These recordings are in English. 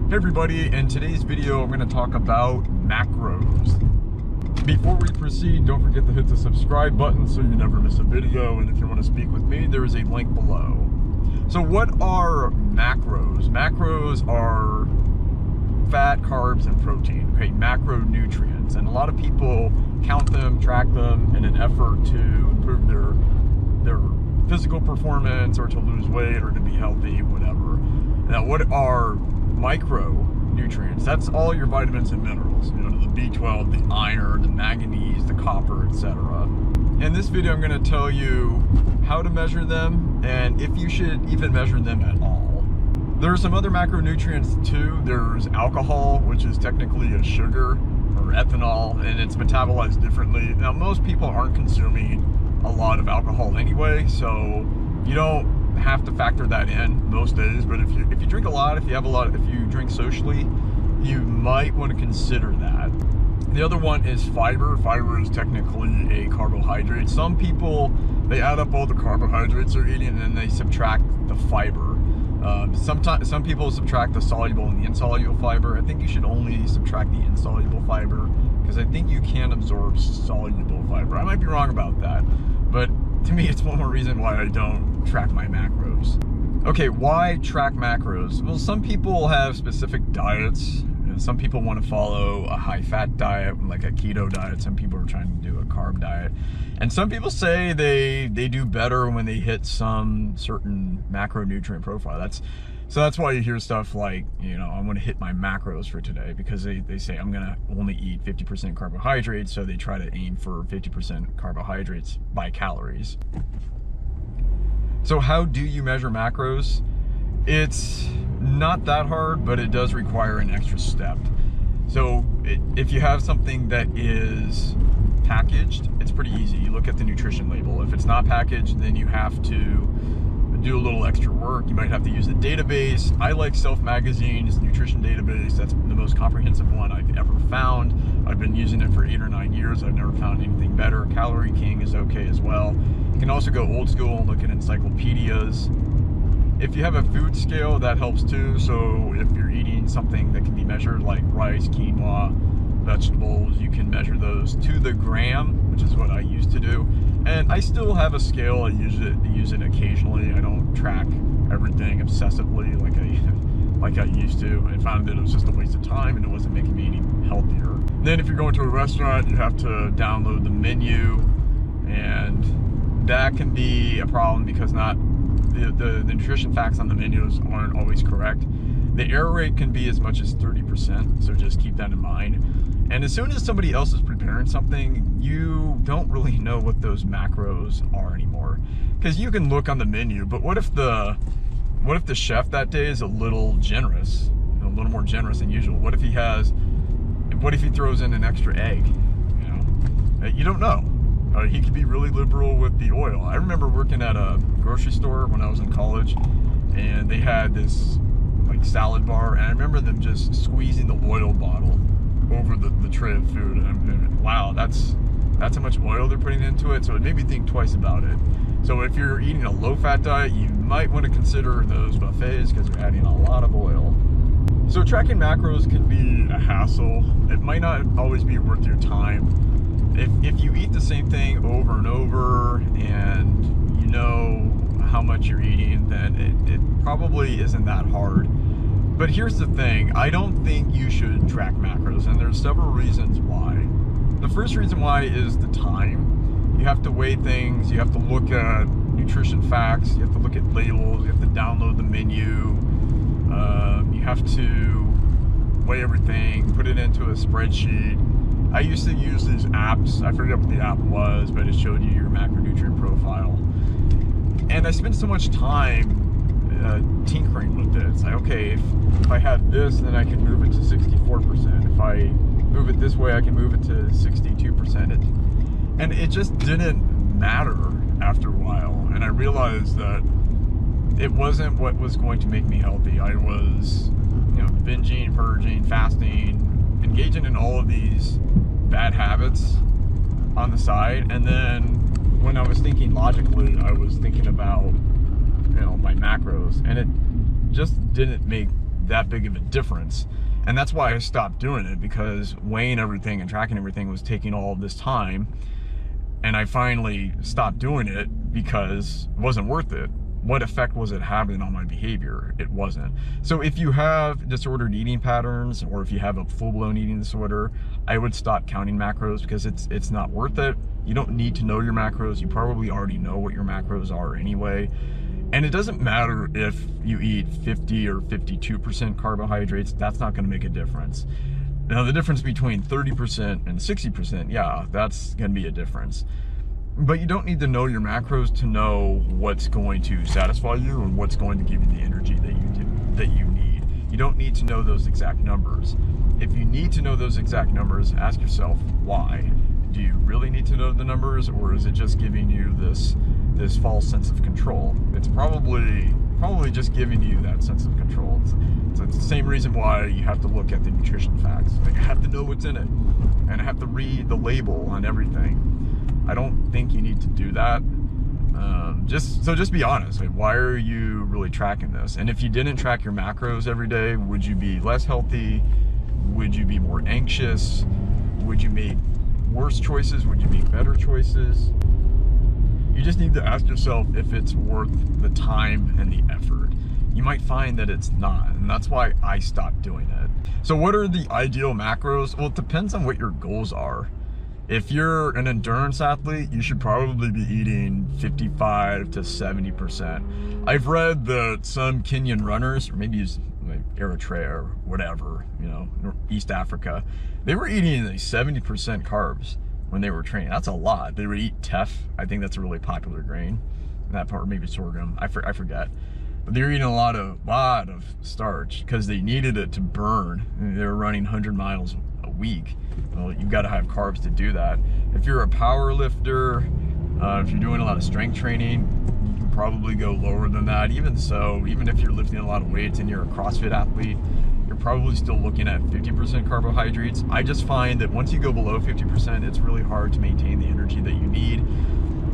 Hey everybody, in today's video I'm going to talk about macros. Before we proceed, don't forget to hit the subscribe button so you never miss a video, and if you want to speak with me, there is a link below. So what are macros? Macros are fat, carbs, and protein, okay, macronutrients, and a lot of people count them, track them in an effort to improve their physical performance or to lose weight or to be healthy, whatever. Now, what are micronutrients? That's all your vitamins and minerals, you know, the B12, the iron, the manganese, the copper, etc. In this video, I'm going to tell you how to measure them and if you should even measure them at all. There are some other macronutrients too. There's alcohol, which is technically a sugar, or ethanol, and it's metabolized differently. Now, most people aren't consuming a lot of alcohol anyway, so you don't have to factor that in most days. But if you drink a lot, if you drink socially, you might want to consider that. The other one is fiber. Fiber is technically a carbohydrate. Some people, they add up all the carbohydrates they're eating and then they subtract the fiber. Some people subtract the soluble and the insoluble fiber. I think you should only subtract the insoluble fiber because I think you can absorb soluble fiber. I might be wrong about that, but to me, it's one more reason why I don't track my macros. Okay, why track macros? Well, some people have specific diets. Some people want to follow a high-fat diet, like a keto diet. Some people are trying to do a carb diet. And some people say they do better when they hit some certain macronutrient profile. That's why you hear stuff like, you know, I want to hit my macros for today, because they say I'm going to only eat 50% carbohydrates, so they try to aim for 50% carbohydrates by calories. So how do you measure macros? It's not that hard, but it does require an extra step. So if you have something that is packaged, it's pretty easy. You look at the nutrition label. If it's not packaged, then you have to do a little extra work. You might have to use a database. I like Self Magazine's nutrition database. That's the most comprehensive one I've ever found. I've been using it for 8 or 9 years. I've never found anything better. Calorie King is okay as well. You can also go old school and look at encyclopedias. If you have a food scale, that helps too. So if you're eating something that can be measured, like rice, quinoa, vegetables, you can measure those to the gram, which is what I used to do. And I still have a scale. I use it occasionally. I don't track everything obsessively like I used to. I found that it was just a waste of time and it wasn't making me any healthier. Then if you're going to a restaurant, you have to download the menu, and that can be a problem because the nutrition facts on the menus aren't always correct. The error rate can be as much as 30%, so just keep that in mind. And as soon as somebody else is preparing something, you don't really know what those macros are anymore. Because you can look on the menu, but what if the chef that day is a little generous, you know, a little more generous than usual? What if he throws in an extra egg? You know, you don't know. He could be really liberal with the oil. I remember working at a grocery store when I was in college, and they had this like salad bar, and I remember them just squeezing the oil bottle over the tray of food, and wow, that's how much oil they're putting into it. So it made me think twice about it. So if you're eating a low-fat diet, you might want to consider those buffets because they're adding a lot of oil. So tracking macros can be a hassle. It might not always be worth your time. If you eat the same thing over and over and you know how much you're eating, then it probably isn't that hard. But here's the thing, I don't think you should track macros, and there's several reasons why. The first reason why is the time. You have to weigh things, you have to look at nutrition facts, you have to look at labels, you have to download the menu, you have to weigh everything, put it into a spreadsheet. I used to use these apps. I forget what the app was, but it showed you your macronutrient profile. And I spent so much time tinkering with it. It's like, okay, if I have this, then I can move it to 64%. If I move it this way, I can move it to 62%. And it just didn't matter after a while. And I realized that it wasn't what was going to make me healthy. I was, you know, binging, purging, fasting, engaging in all of these bad habits on the side, and then when I was thinking logically, I was thinking about, you know, my macros, and it just didn't make that big of a difference. And that's why I stopped doing it, because weighing everything and tracking everything was taking all of this time. And I finally stopped doing it because it wasn't worth it. What effect was it having on my behavior? It wasn't. So if you have disordered eating patterns, or if you have a full-blown eating disorder, I would stop counting macros, because it's not worth it. You don't need to know your macros. You probably already know what your macros are anyway. And it doesn't matter if you eat 50 or 52% carbohydrates, that's not gonna make a difference. Now the difference between 30% and 60%, yeah, that's gonna be a difference. But you don't need to know your macros to know what's going to satisfy you and what's going to give you the energy that you need. You don't need to know those exact numbers. If you need to know those exact numbers, ask yourself why. Do you really need to know the numbers, or is it just giving you this false sense of control? It's probably just giving you that sense of control. It's the same reason why you have to look at the nutrition facts. Like, I have to know what's in it, and I have to read the label on everything. I don't think you need to do that. Just be honest. Like, why are you really tracking this? And if you didn't track your macros every day, would you be less healthy? Would you be more anxious? Would you make worse choices? Would you make better choices? You just need to ask yourself if it's worth the time and the effort. You might find that it's not, and that's why I stopped doing it. So what are the ideal macros? Well, it depends on what your goals are. If you're an endurance athlete, you should probably be eating 55 to 70%. I've read that some Kenyan runners, or maybe like Eritrea or whatever, you know, East Africa, they were eating like 70% carbs when they were training. That's a lot. They would eat teff. I think that's a really popular grain. That part, maybe sorghum. I forget. But they were eating a lot of starch because they needed it to burn. They were running 100 miles a week. Well, you've got to have carbs to do that. If you're a power lifter, if you're doing a lot of strength training, you can probably go lower than that. Even so, even if you're lifting a lot of weights and you're a CrossFit athlete, you're probably still looking at 50% carbohydrates. I just find that once you go below 50%, it's really hard to maintain the energy that you need.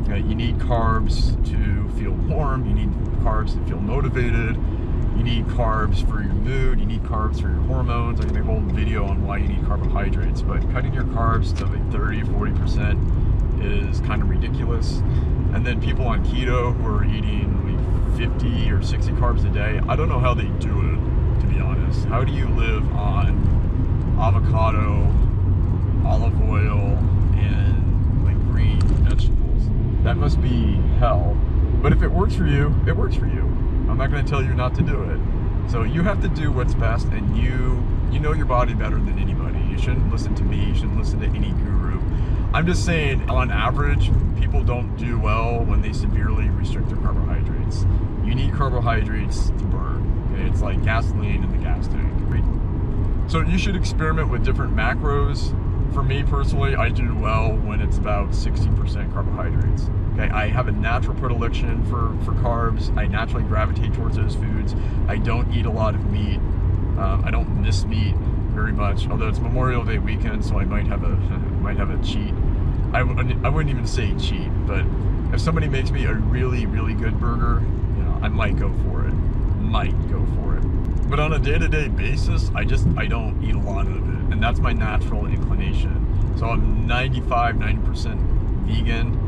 You need carbs to feel warm. You need carbs to feel motivated. You need carbs for your mood. You need carbs for your hormones. I can make a whole video on why you need carbohydrates, but cutting your carbs to like 30 or 40% is kind of ridiculous. And then people on keto who are eating like 50 or 60 carbs a day, I don't know how they do it, to be honest. How do you live on avocado, olive oil, and like green vegetables? That must be hell. But if it works for you, it works for you. I'm not going to tell you not to do it. So you have to do what's best, and you know your body better than anybody. You shouldn't listen to me. You shouldn't listen to any guru. I'm just saying, on average, people don't do well when they severely restrict their carbohydrates. You need carbohydrates to burn. Okay? It's like gasoline in the gas tank. Right? So you should experiment with different macros. For me personally, I do well when it's about 60% carbohydrates. Okay, I have a natural predilection for carbs. I naturally gravitate towards those foods. I don't eat a lot of meat. I don't miss meat very much, although it's Memorial Day weekend, so I might have a cheat. I wouldn't even say cheat, but if somebody makes me a really, really good burger, you know, I might go for it. But on a day-to-day basis, I don't eat a lot of it, and that's my natural inclination. So I'm 90% vegan.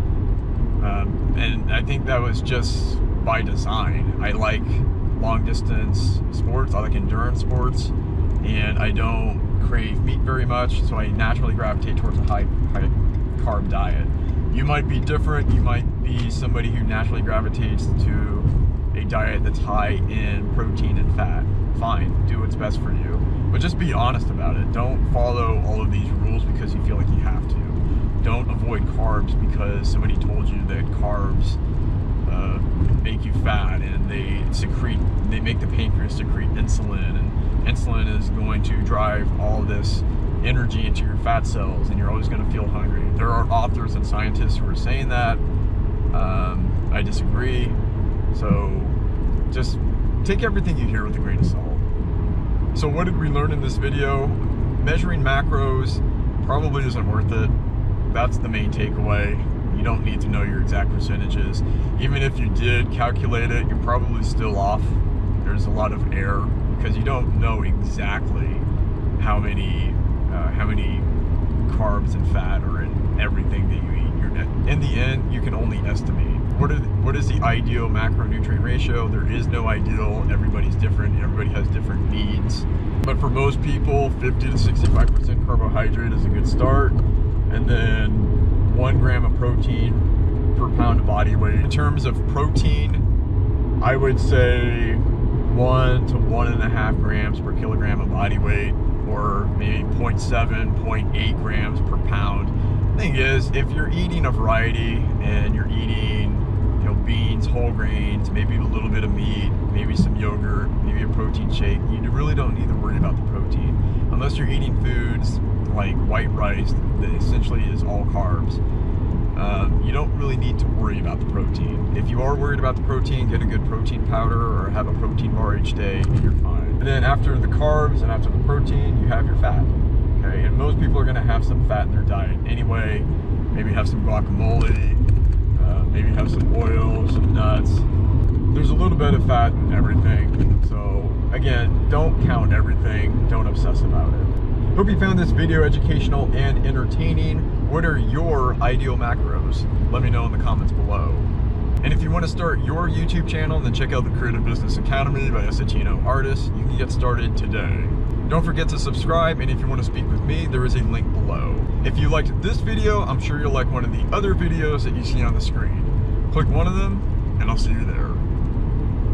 And I think that was just by design. I like long distance sports, I like endurance sports, and I don't crave meat very much, so I naturally gravitate towards a high carb diet. You might be different. You might be somebody who naturally gravitates to a diet that's high in protein and fat. Fine, do what's best for you, but just be honest about it. Don't follow all of these rules because you feel like you have to. Don't avoid carbs because somebody told you that carbs make you fat, and they make the pancreas secrete insulin, and insulin is going to drive all this energy into your fat cells, and you're always going to feel hungry. There are authors and scientists who are saying that. I disagree. So just take everything you hear with a grain of salt. So what did we learn in this video? Measuring macros probably isn't worth it. That's the main takeaway. You don't need to know your exact percentages. Even if you did calculate it, you're probably still off. There's a lot of error because you don't know exactly how many carbs and fat are in everything that you eat. In the end, you can only estimate. What is the ideal macronutrient ratio? There is no ideal. Everybody's different. Everybody has different needs. But for most people, 50 to 65% carbohydrate is a good start. And then 1 gram of protein per pound of body weight. In terms of protein, I would say 1 to 1.5 grams per kilogram of body weight, or maybe 0.7, 0.8 grams per pound. The thing is, if you're eating a variety and you're eating, beans, whole grains, maybe a little bit of meat, maybe some yogurt, maybe a protein shake, you really don't need to worry about the protein. Unless you're eating foods like white rice that essentially is all carbs, you don't really need to worry about the protein. If you are worried about the protein, get a good protein powder or have a protein bar each day and you're fine. And then after the carbs and after the protein, you have your fat. Okay, and most people are going to have some fat in their diet anyway. Maybe have some guacamole, maybe have some oil, some nuts. There's a little bit of fat in everything. So again, don't count everything. Don't obsess about it. Hope you found this video educational and entertaining. What are your ideal macros? Let me know in the comments below. And if you want to start your YouTube channel, then check out the Creative Business Academy by Satino Artists. You can get started today. Don't forget to subscribe, and if you want to speak with me, there is a link below. If you liked this video, I'm sure you'll like one of the other videos that you see on the screen. Click one of them, and I'll see you there.